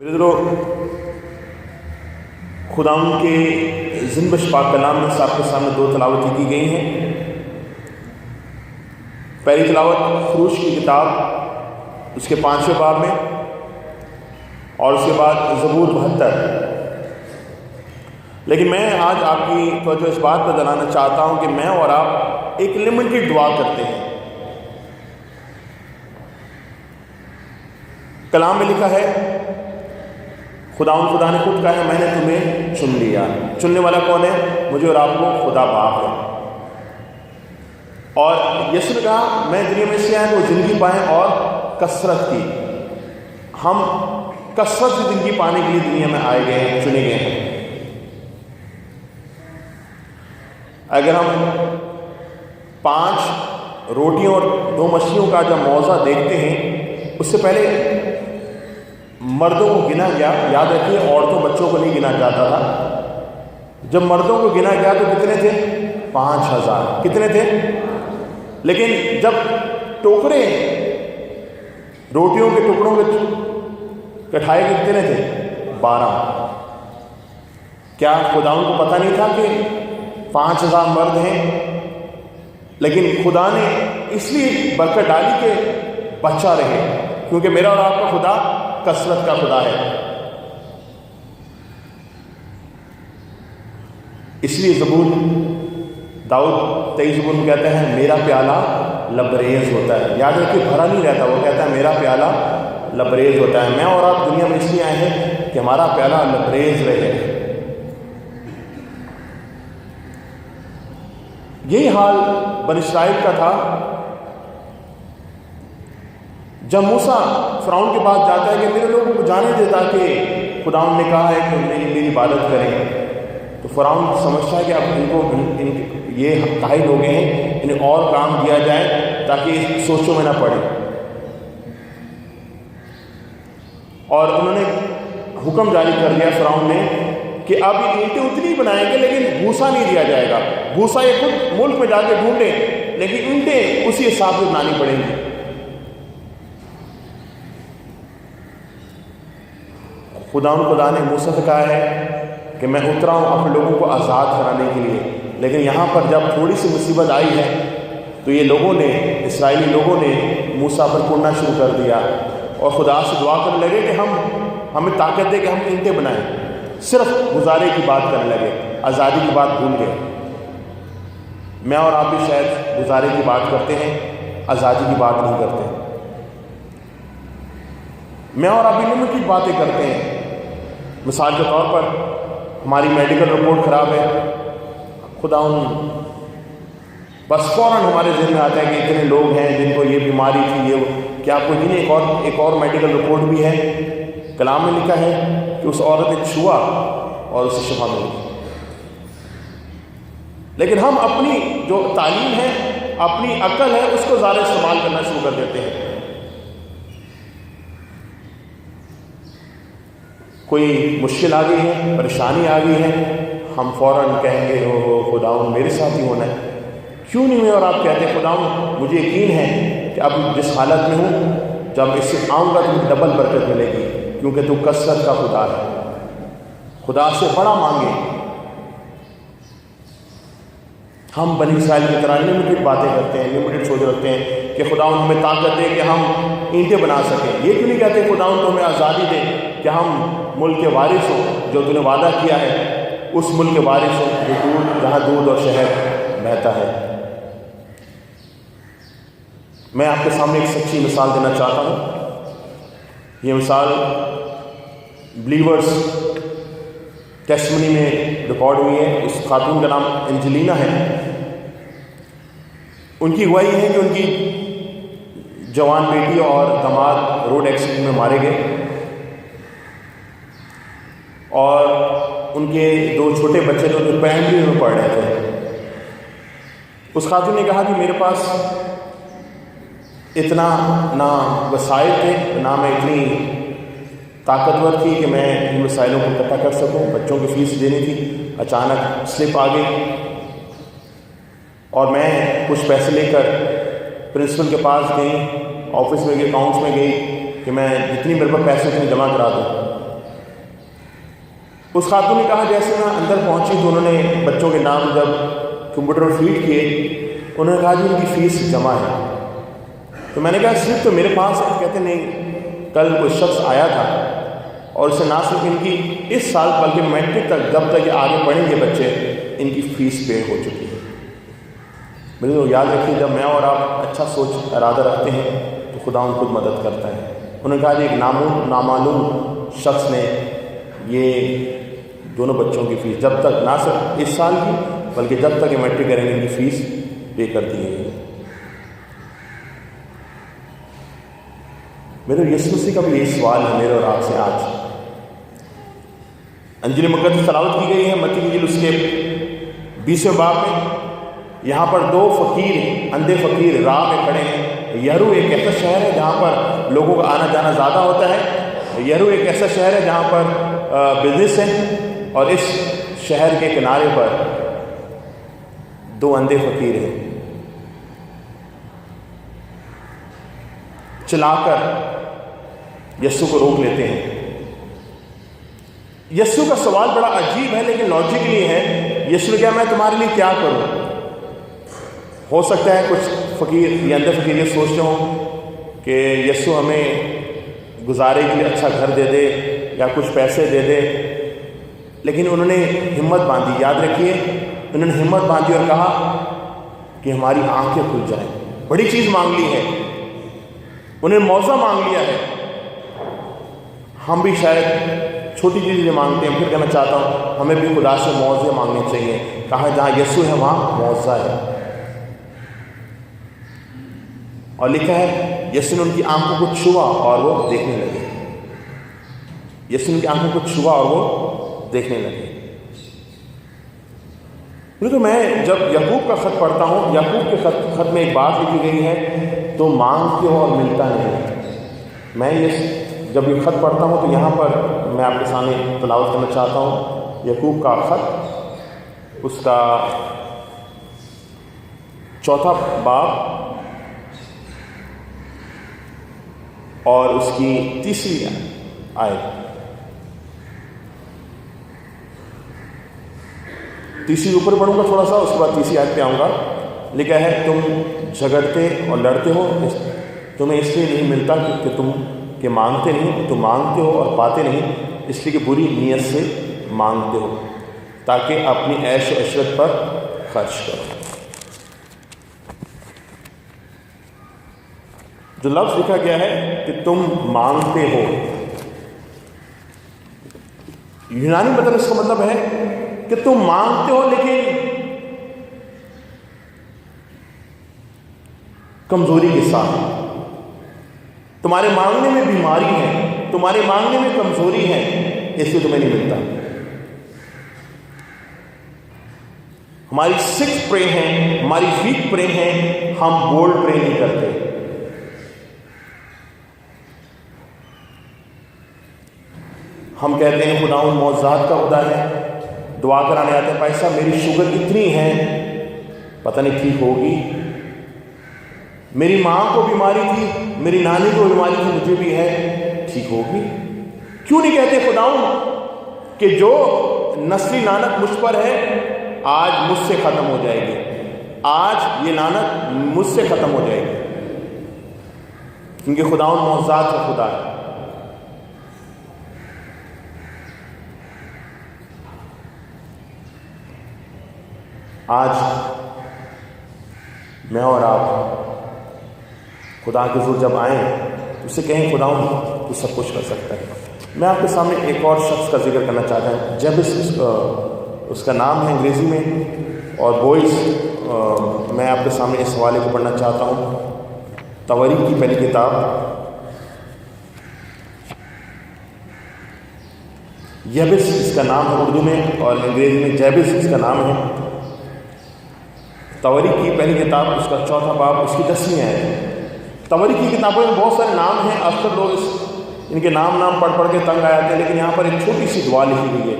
برادرو، خداوند کے زندہ پاک کلام میں آپ کے سامنے دو تلاوتیں کی گئی ہیں۔ پہلی تلاوت خروج کی کتاب اس کے 5ویں باب میں، اور اس کے بعد زبور 72۔ لیکن میں آج آپ کی توجہ اس بات پر دلانا چاہتا ہوں کہ میں اور آپ ایک لمیٹڈ دعا کرتے ہیں۔ کلام میں لکھا ہے، خدا نے خود کہا ہے، میں نے تمہیں چن لیا۔ چننے والا کون ہے؟ مجھے اور آپ کو خدا باپ ہے۔ اور یسوع نے کہا، میں دنیا میں سے آیا تو زندگی پائیں اور کثرت کی۔ ہم کثرت سے زندگی پانے کے لیے دنیا میں آئے گئے ہیں، چنے گئے ہیں۔ اگر ہم 5 روٹیوں اور 2 مچھلیوں کا جب موضوع دیکھتے ہیں، اس سے پہلے مردوں کو گنا گیا۔ یاد رکھیے، عورتوں بچوں کو نہیں گنا جاتا تھا۔ جب مردوں کو گنا گیا تو کتنے تھے؟ 5000۔ کتنے تھے؟ لیکن جب ٹوکرے روٹیوں کے ٹکڑوں کے کٹھائے کے کتنے تھے؟ 12۔ کیا خداوند کو پتہ نہیں تھا کہ 5000 مرد ہیں؟ لیکن خدا نے اس لیے برکت ڈالی کہ بچہ رہے، کیونکہ میرا اور آپ کا خدا کثرت کا خدا ہے۔ اس لیے زبور داؤد 23 زبور میں کہتا ہے، میرا پیالہ لبریز ہوتا ہے۔ یاد رکھیے، بھرا نہیں رہتا، وہ کہتا ہے میرا پیالہ لبریز ہوتا ہے۔ میں اور آپ دنیا میں اس لیے آئے ہیں کہ ہمارا پیالہ لبریز رہے۔ یہی حال بنی اسرائیل کا تھا۔ جب موسیٰ فرعون کے پاس جاتا ہے کہ میرے لوگوں کو جانے دے، تاکہ خداوند نے کہا ہے کہ میری عبادت کریں، تو فرعون سمجھتا ہے کہ اب یہ قائل ہو گئے ہیں، انہیں اور کام دیا جائے تاکہ سوچوں میں نہ پڑے۔ اور انہوں نے حکم جاری کر دیا فرعون نے کہ اب یہ اینٹیں اتنی بنائیں گے، لیکن بھوسا نہیں دیا جائے گا۔ بھوسا یہ خود ملک میں جا کے ڈھونڈیں، لیکن اینٹیں اسی حساب سے بنانی پڑیں گی۔ خدا نے موسیٰ سے کہا ہے کہ میں اترا ہوں اپنے لوگوں کو آزاد کرانے کے لیے، لیکن یہاں پر جب تھوڑی سی مصیبت آئی ہے تو یہ لوگوں نے، اسرائیلی لوگوں نے موسیٰ پر کوڑنا شروع کر دیا، اور خدا سے دعا کرنے لگے کہ ہمیں طاقت دے کہ ہم اینٹیں بنائیں۔ صرف گزارے کی بات کرنے لگے، آزادی کی بات بھول گئے۔ میں اور آپ بھی شاید گزارے کی بات کرتے ہیں، آزادی کی بات نہیں کرتے۔ میں اور آپ بھی لمیٹڈ باتیں کرتے ہیں۔ مثال کے طور پر ہماری میڈیکل رپورٹ خراب ہے، خداوند بس فوراً ہمارے ذہن میں آتا ہے کہ اتنے لوگ ہیں جن کو یہ بیماری تھی، یہ کیا کوئی نہیں، ایک اور میڈیکل رپورٹ بھی ہے۔ کلام میں لکھا ہے کہ اس عورت نے چھوا اور اسے شفا ملی۔ لیکن ہم اپنی جو تعلیم ہے، اپنی عقل ہے، اس کو زیادہ استعمال کرنا شروع کر دیتے ہیں۔ کوئی مشکل آ گئی ہے، پریشانی آ گئی ہے، ہم فوراً کہیں گے ہو خداوند میرے ساتھ ہی ہونا ہے۔ کیوں نہیں میں اور آپ کہتے ہیں خداوند مجھے یقین ہے کہ اب جس حالت میں ہوں، جب اس سے آؤں گا تو مجھے ڈبل برکت ملے گی، کیونکہ تو کثرت کا خدا ہے۔ خدا سے بڑا مانگے۔ ہم بنی اسرائیل کی طرح لمیٹڈ باتیں کرتے ہیں، لمیٹڈ سوچ رکھتے ہیں کہ خداوند ہمیں طاقت دے کہ ہم اینٹیں بنا سکیں۔ یہ کیوں نہیں کہتے خداوند تو ہمیں آزادی دے کہ ہم ملک کے وارث ہوں، جو تو نے وعدہ کیا ہے، اس ملک کے وارث ہوں جہاں دودھ اور شہد بہتا ہے۔ میں آپ کے سامنے ایک سچی مثال دینا چاہتا ہوں۔ یہ مثال بلیورز ٹیسٹمنی میں ریکارڈ ہوئی ہے۔ اس خاتون کا نام انجلینا ہے۔ ان کی گواہی ہے کہ ان کی جوان بیٹی اور داماد روڈ ایکسیڈنٹ میں مارے گئے، اور ان کے 2 چھوٹے بچے جو پرائمری میں پڑھ رہے تھے۔ اس خاتون نے کہا کہ میرے پاس اتنا نہ وسائل تھے، نہ میں اتنی طاقتور تھی کہ میں ان وسائلوں کو اکٹھا کر سکوں۔ بچوں کی فیس دینی تھی، اچانک سلپ آ گئی، اور میں کچھ پیسے لے کر پرنسپل کے پاس گئی، آفس میں گئی، اکاؤنٹس میں گئی کہ میں جتنی میرے پاس پیسے اتنی جمع کرا دوں۔ اس خاتون نے کہا جیسے میں اندر پہنچی تو انہوں نے بچوں کے نام جب کمپیوٹر میں فیڈ کیے، انہوں نے کہا جی ان کی فیس جمع ہے۔ تو میں نے کہا صرف تو میرے پاس ہے؟ کہتے نہیں، کل کوئی شخص آیا تھا اور اسے نہ صرف ان کی اس سال بلکہ میٹرک تک جب تک یہ آگے پڑھیں گے بچے، ان کی فیس پے ہو چکی ہے۔ میرے تو یاد رکھیے، جب میں اور آپ اچھا سوچ ارادہ رکھتے ہیں تو خدا ان خود مدد کرتا ہے۔ انہوں نے کہا جی ایک نامعلوم شخص نے یہ دونوں بچوں کی فیس جب تک نہ صرف اس سال کی بلکہ جب تک یہ میٹرک کریں گے ان کی فیس پے کر دی ہے۔ میرے یسوع مسیح کا بھی یہی سوال ہے میرے اور آپ سے آج۔ انجیل مقدس تلاوت کی گئی ہے متی کی انجیل اس کے 20ویں باب میں۔ یہاں پر دو فقیر، اندھے فقیر راہ میں کھڑے ہیں۔ یہرو ایک ایسا شہر ہے جہاں پر لوگوں کا آنا جانا زیادہ ہوتا ہے۔ یہرو ایک ایسا شہر ہے جہاں پر بزنس ہے، اور اس شہر کے کنارے پر دو اندھے فقیر ہیں۔ چلا کر یسوع کو روک لیتے ہیں۔ یسوع کا سوال بڑا عجیب ہے لیکن لاجکلی ہے۔ یسوع نے کہا میں تمہارے لیے کیا کروں؟ ہو سکتا ہے کچھ فقیر یا اندھے فقیر یہ سوچتے ہوں کہ یسوع ہمیں گزارے کے لیے اچھا گھر دے دے یا کچھ پیسے دے دے، لیکن انہوں نے ہمت باندھی۔ یاد رکھیے، انہوں نے ہمت باندھی اور کہا کہ ہماری آنکھیں کھل جائیں۔ بڑی چیز مانگ لی ہے، انہیں موضع مانگ لیا ہے۔ ہم بھی شاید چھوٹی چیزیں مانگتے ہیں، پھر کہنا چاہتا ہوں ہمیں بھی خدا سے موضع مانگنے چاہیے۔ کہا جہاں یسوع ہے وہاں موضع ہے، اور لکھا ہے یسوع نے ان کی آنکھوں کو چھوا اور وہ دیکھنے لگے۔ یسوع نے ان کی آنکھوں کو چھوا اور وہ دیکھنے لگے۔ تو میں جب یعقوب کا خط پڑھتا ہوں، یعقوب کے خط میں ایک بات لکھی گئی ہے، تو مانگتے ہو اور ملتا نہیں۔ میں جب یہ خط پڑھتا ہوں تو یہاں پر میں آپ کے سامنے تلاوت کرنا چاہتا ہوں یعقوب کا خط، اس کا 4 باب اور اس کی 3 آیت۔ 3 اوپر پڑھوں گا تھوڑا سا، اس کے بعد 3 آیت پہ آؤں گا۔ لکھا ہے تم جھگڑتے اور لڑتے ہو، تمہیں اس لیے نہیں ملتا کہ تم کہ مانگتے نہیں، تم مانگتے ہو اور پاتے نہیں اس لیے کہ بری نیت سے مانگتے ہو تاکہ اپنی عیش و عشرت پر خرچ کرو۔ جو لفظ لکھا گیا ہے کہ تم مانگتے ہو، یونانی مطلب اس کا مطلب ہے کہ تم مانگتے ہو لیکن کمزوری کے ساتھ۔ تمہارے مانگنے میں بیماری ہے، تمہارے مانگنے میں کمزوری ہے، اس لیے تمہیں نہیں ملتا۔ ہماری سکھ پرے ہیں، ہماری ویک پرے ہیں، ہم بولڈ پرے نہیں کرتے۔ ہم کہتے ہیں خداوند معجزات کا خدا ہے، دعا کرانے آتے ہیں، بھائی صاحب میری شوگر اتنی ہے پتہ نہیں ٹھیک ہوگی، میری ماں کو بیماری تھی، میری نانی کو بیماری تھی، مجھے بھی ہے، ٹھیک ہوگی؟ کیوں نہیں کہتے خداوند کہ جو نسلی لعنت مجھ پر ہے آج مجھ سے ختم ہو جائے گی، آج یہ لعنت مجھ سے ختم ہو جائے گی، کیونکہ خداوند معجزات کا خدا ہے۔ آج میں اور آپ خدا کے حضور جب آئیں اس سے کہیں خداوند تو سب کچھ کر سکتا ہے۔ میں آپ کے سامنے ایک اور شخص کا ذکر کرنا چاہتا ہوں، جیبس اس کا نام ہے انگریزی میں، اور بوئز میں آپ کے سامنے اس حوالے کو پڑھنا چاہتا ہوں۔ تواریخ کی پہلی کتاب یبس اس کا نام ہے اردو میں، اور انگریزی میں جیبس اس کا نام ہے۔ تواریخ کی پہلی کتاب اس کا 4 باب اس کی 10ویں آیت۔ تواریخ کی کتابوں میں بہت سارے نام ہیں، اکثر لوگ ان کے نام پڑھ کے تنگ آ جاتے ہیں، لیکن یہاں پر ایک چھوٹی سی دعا لکھی گئی ہے،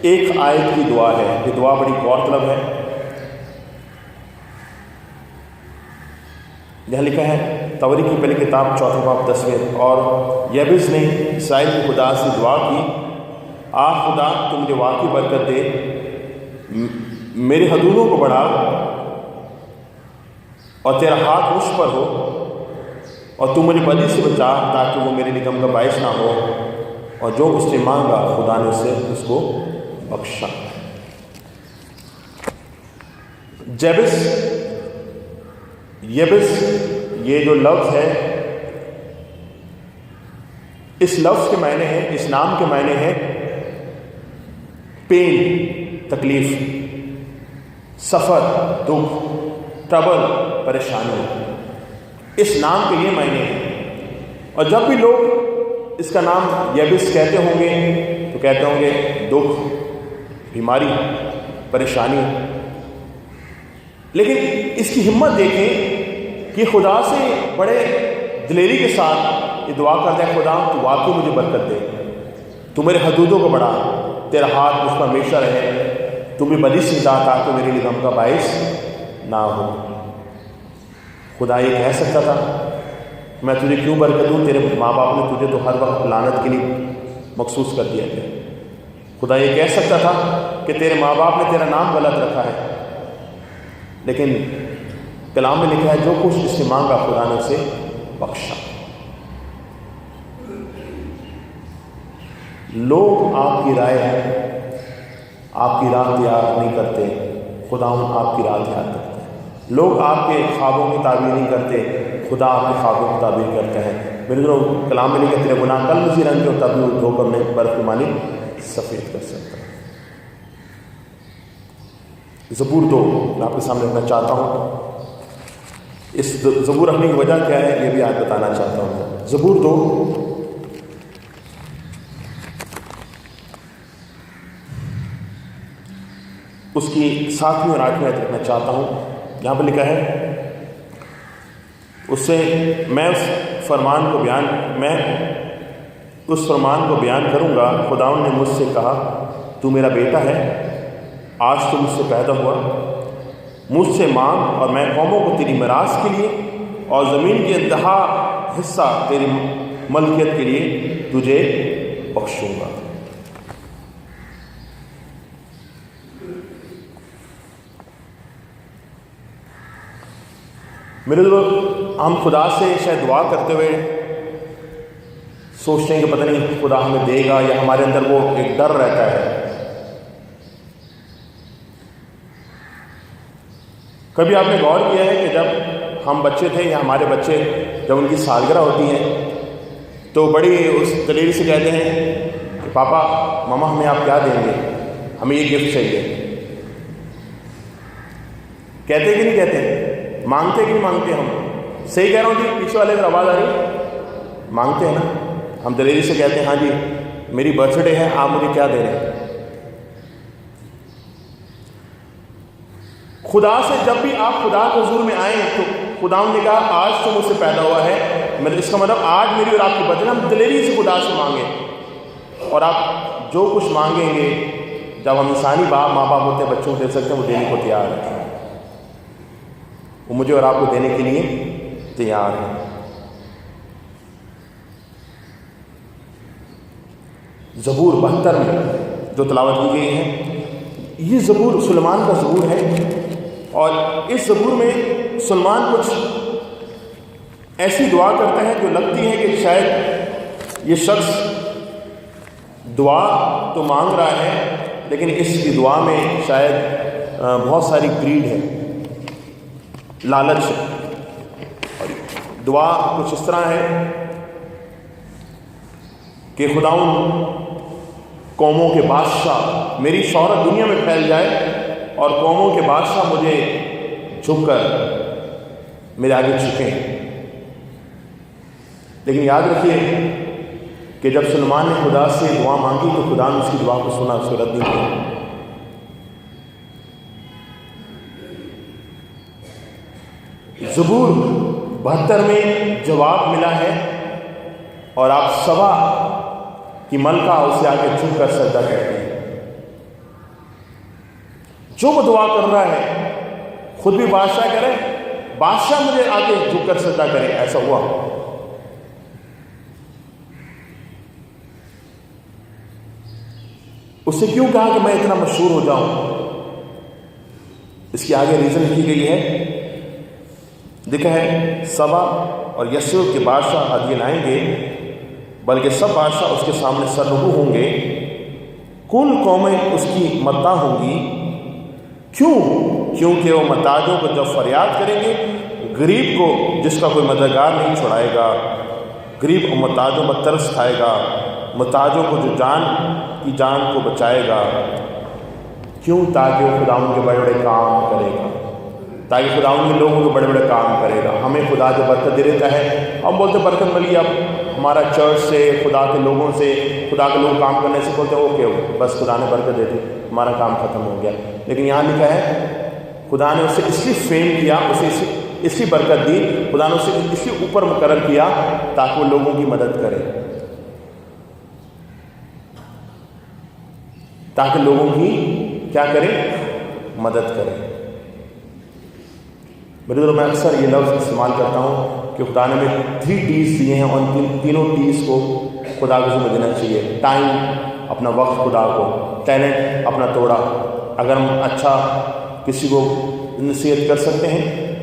ایک آیت کی دعا ہے۔ یہ دعا بڑی غور طلب ہے۔ یہاں لکھا ہے تواریخ کی پہلی کتاب 4 باب 10ویں، اور یبس نے اسرائیل کے خدا سے دعا کی خدا تو مجھے واقعی برکت دے، میری حدودوں کو بڑھا اور تیرا ہاتھ مجھ پر ہو، اور تو مجھے بدی سے بچا تاکہ وہ میرے لیے غم کا باعث نہ ہو، اور جو اس نے مانگا خدا نے اسے اس کو بخشا۔ یبس یہ جو لفظ ہے، اس لفظ کے معنی ہے، اس نام کے معنی ہے پین، تکلیف، سفر، دکھ، ٹربل، پریشانی، اس نام کے یہ معنی ہے۔ اور جب بھی لوگ اس کا نام یبس کہتے ہوں گے تو کہتے ہوں گے دکھ، بیماری، پریشانی، لیکن اس کی ہمت دیکھیں کہ خدا سے بڑے دلیری کے ساتھ یہ دعا کرتا ہے، خدا تو واقعی مجھے برکت دے، تو میرے حدودوں کو بڑھا، تیرا ہاتھ مجھ پر ہمیشہ رہے، تو بھی بدی سے بچا تاکہ میرے لیے غم کا باعث نہ ہو۔ خدا یہ کہہ سکتا تھا میں تجھے کیوں برکت دوں، تیرے ماں باپ نے تجھے تو ہر وقت لعنت کے لیے مخصوص کر دیا گیا۔ خدا یہ کہہ سکتا تھا کہ تیرے ماں باپ نے تیرا نام غلط رکھا ہے، لیکن کلام میں لکھا ہے جو کچھ اس نے مانگا خدا نے اسے بخشا۔ لوگ آپ کی رائے آپ کی راہ تیار نہیں کرتے، خدا آپ کی راہ تیار کرتے ہیں۔ لوگ آپ کے خوابوں کی تعبیر نہیں کرتے، خدا آپ کے خوابوں کی تعبیر کرتے ہیں۔ میرے دونوں کلام میں لکھا تیرے گناہ کل مزید رنگ کے اور تب بھی دھو کر میں برف کی مانی سفید کر سکتا ہے۔ زبور 2 میں آپ کے سامنے رکھنا چاہتا ہوں۔ اس زبور رکھنے کی وجہ کیا ہے یہ بھی آج بتانا چاہتا ہوں۔ زبور 2 اس کی 7ویں اور 8ویں آیت رکھنا چاہتا ہوں۔ یہاں پہ لکھا ہے میں اس فرمان کو بیان کروں گا، خداوند نے مجھ سے کہا تو میرا بیٹا ہے، آج تو مجھ سے پیدا ہوا، مجھ سے مانگ اور میں قوموں کو تیری میراث کے لیے اور زمین کے انتہا حصہ تیری ملکیت کے لیے تجھے بخشوں گا۔ میرے دوست، ہم خدا سے شاید دعا کرتے ہوئے سوچتے ہیں کہ پتہ نہیں خدا ہمیں دے گا، یا ہمارے اندر وہ ایک ڈر رہتا ہے۔ کبھی آپ نے غور کیا ہے کہ جب ہم بچے تھے یا ہمارے بچے جب ان کی سالگرہ ہوتی ہے تو بڑی اس دلیری سے کہتے ہیں کہ پاپا ماما ہمیں آپ کیا دیں گے، ہمیں یہ گفٹ چاہیے، کہتے کہ نہیں کہتے، مانگتے کہ نہیں مانگتے ہم؟ صحیح کہہ رہا ہوں جی؟ پیچھے والے اگر آواز آ رہی، مانگتے ہیں نا ہم دلیری سے کہتے ہیں ہاں جی میری برتھ ڈے ہے، آپ مجھے کیا دے رہے ہیں؟ خدا سے جب بھی آپ خدا کے حضور میں آئیں تو خدا نے کہا آج تو مجھ سے پیدا ہوا ہے، مطلب اس کا مطلب آج میری اور آپ کی برتھ ڈے، ہم دلیری سے خدا سے مانگیں، اور آپ جو کچھ مانگیں گے جب ہم انسانی ماں باپ ہوتے ہیں بچوں کو دے سکتے ہیں، وہ دینے کو تیار ہے، وہ مجھے اور آپ کو دینے کے لیے تیار ہے۔ زبور 72 میں جو تلاوت کی گئی ہے، یہ زبور سلیمان کا زبور ہے، اور اس زبور میں سلیمان کچھ ایسی دعا کرتا ہے جو لگتی ہے کہ شاید یہ شخص دعا تو مانگ رہا ہے لیکن اس کی دعا میں شاید بہت ساری گریڈ ہے، لالچ ہے، اور دعا کچھ اس طرح ہے کہ خداوند قوموں کے بادشاہ، میری شہرت دنیا میں پھیل جائے اور قوموں کے بادشاہ مجھے جھک کر میرے آگے جھکیں۔ لیکن یاد رکھیے کہ جب سلیمان نے خدا سے دعا مانگی تو خدا نے اس کی دعا کو سنا، اس کو رد نہیں کیا۔ زبور 72 میں جواب ملا ہے، اور آپ سبا کی ملکہ اسے آگے جھک کر سجدہ کرتے ہیں۔ جو وہ دعا کر رہا ہے خود بھی بادشاہ کرے، بادشاہ مجھے آگے جھک کر سجدہ کرے، ایسا ہوا۔ اس سے کیوں کہا کہ میں اتنا مشہور ہو جاؤں؟ اس کی آگے ریزن لکھی گئی ہے، لکھا ہے سبا اور یسرب کے بادشاہ ہدیے لائیں گے، بلکہ سب بادشاہ اس کے سامنے سرنگو ہوں گے، کل قومیں اس کی مداح ہوں گی۔ کیوں؟ کیونکہ وہ محتاجوں کو جب فریاد کریں گے، غریب کو جس کا کوئی مددگار نہیں چھڑائے گا، غریب اور محتاجوں پر ترس کھائے گا، محتاجوں کو جو جان کی جان کو بچائے گا۔ کیوں؟ تاکہ وہ خداوند کے بڑے بڑے کام کرے گا، تاکہ خداوند کے لوگوں کے بڑے بڑے کام کرے گا۔ ہمیں خدا جو برکت دے دیتا ہے، ہم بولتے برکت ملی، اب ہمارا چرچ سے، خدا کے لوگوں سے، خدا کے لوگ کام کرنے سے بولتے ہیں اوکے بس خدا نے برکت دے دی، ہمارا کام ختم ہو گیا۔ لیکن یہاں لکھا ہے خدا نے اسے اس لیے فیم کیا، اسے اس لیے برکت دی، خدا نے اسے اس لیے اوپر مقرر کیا تاکہ وہ لوگوں کی مدد کرے، تاکہ لوگوں کی کیا کرے؟ مدد کرے۔ میرے دلوں میں اکثر یہ لفظ استعمال کرتا ہوں کہ خدا نے ہمیں 3 T's دیے ہیں، اور ان تینوں T's کو خدا کو ذمہ دینا چاہیے۔ ٹائم، اپنا وقت خدا کو، ٹیلنٹ، اپنا توڑا۔ اگر ہم اچھا کسی کو نصیحت کر سکتے ہیں،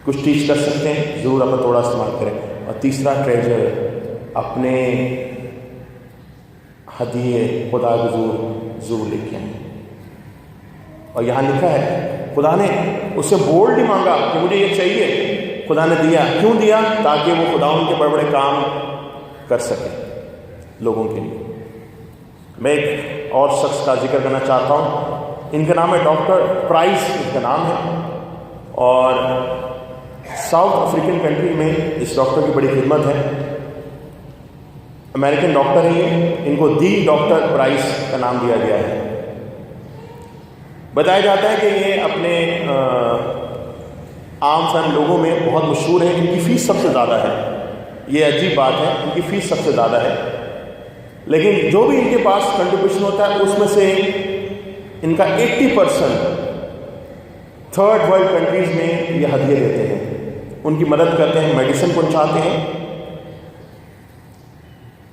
کچھ ٹیچ کر سکتے ہیں، ضرور اپنا توڑا استعمال کریں۔ اور تیسرا ٹریجر، اپنے ہدیے خدا کو ضرور لے کے آئیں۔ اور یہاں لکھا ہے خدا نے اس سے بولڈ نہیں مانگا کہ مجھے یہ چاہیے، خدا نے دیا۔ کیوں دیا؟ تاکہ وہ خدا ان کے بڑے بڑے کام کر سکے لوگوں کے لیے۔ میں ایک اور شخص کا ذکر کرنا چاہتا ہوں، ان کا نام ہے ڈاکٹر پرائس، ان کا نام ہے، اور ساؤتھ افریقن کنٹری میں اس ڈاکٹر کی بڑی خدمت ہے، امریکن ڈاکٹر ہیں یہ، ان کو دی ڈاکٹر پرائس کا نام دیا گیا ہے۔ بتایا جاتا ہے کہ یہ اپنے عام فہم لوگوں میں بہت مشہور ہیں، ان کی فیس سب سے زیادہ ہے۔ یہ عجیب بات ہے، ان کی فیس سب سے زیادہ ہے، لیکن جو بھی ان کے پاس کنٹریبیوشن ہوتا ہے اس میں سے ان کا 80% تھرڈ ورلڈ کنٹریز میں یہ ہدیے دیتے ہیں، ان کی مدد کرتے ہیں، میڈیسن پہنچاتے ہیں،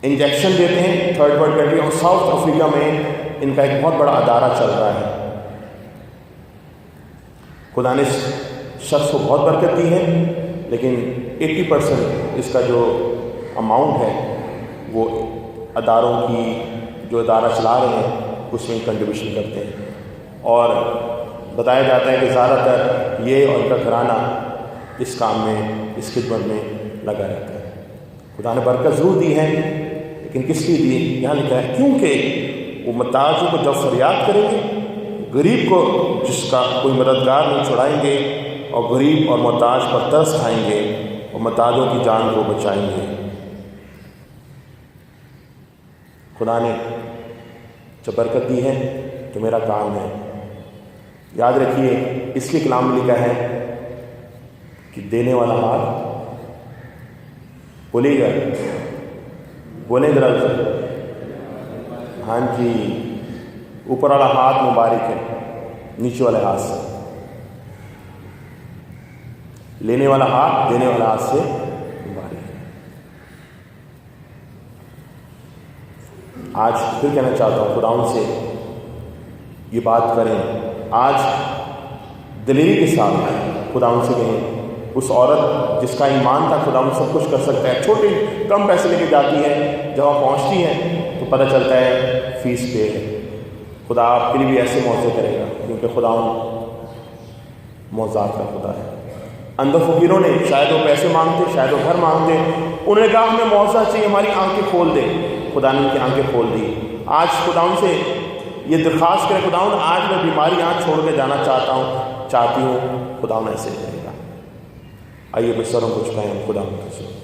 انجیکشن دیتے ہیں تھرڈ ورلڈ کنٹری۔ اور ساؤتھ افریقہ میں ان کا ایک بہت بڑا ادارہ چل رہا ہے۔ خدا نے اس شخص کو بہت برکت دی ہے، لیکن 80% اس کا جو اماؤنٹ ہے وہ اداروں کی، جو ادارہ چلا رہے ہیں اس میں کنٹریبیوشن کرتے ہیں۔ اور بتایا جاتا ہے کہ زیادہ تر یہ اور ان کا گھرانہ اس کام میں، اس خدمت میں لگا رہتا ہے۔ خدا نے برکت ضرور دی ہے، لیکن کس لیے دی؟ یہاں لکھا ہے کیونکہ وہ محتاجوں کو جب فریاد کریں گے، غریب کو جس کا کوئی مددگار نہیں چھڑائیں گے، اور غریب اور محتاج پر ترس کھائیں گے، اور محتاجوں کی جان کو بچائیں گے۔ خدا نے جب برکت دی ہے تو میرا کام ہے، یاد رکھیے، اس کے کلام میں لکھا ہے کہ دینے والا ہاتھ، بولیے گا، بولیں ذرا، ہاں جی، اوپر والا ہاتھ مبارک ہے نیچے والے ہاتھ سے، لینے والا ہاتھ دینے والا ہاتھ سے مبارک ہے۔ آج پھر کہنا چاہتا ہوں، خداوند سے یہ بات کریں، آج دلیری کے ساتھ خداوند سے کہیں، اس عورت جس کا ایمان تھا خداوند سب کچھ کر سکتا ہے، چھوٹے کم پیسے لے کے جاتی ہے، جب وہاں پہنچتی ہے تو پتہ چلتا ہے فیس پے ہے۔ خدا آپ کے لیے بھی ایسے معجزے کرے گا، کیونکہ خداوند معجزات کا خدا ہے۔ اندر فقیروں نے، شاید وہ پیسے مانگتے، شاید وہ گھر مانگتے، انہوں نے کہا ہمیں معجزہ چاہیے، ہماری آنکھیں کھول دے۔ خدا نے ان کی آنکھیں کھول دی۔ آج خداوند سے یہ درخواست کرے، خداوند آج میں بیماری آنکھ چھوڑ کے جانا چاہتی ہوں، خداوند ایسے کرے گا۔ آئیے بسروں کو جھکائیں خداوند کے سامنے۔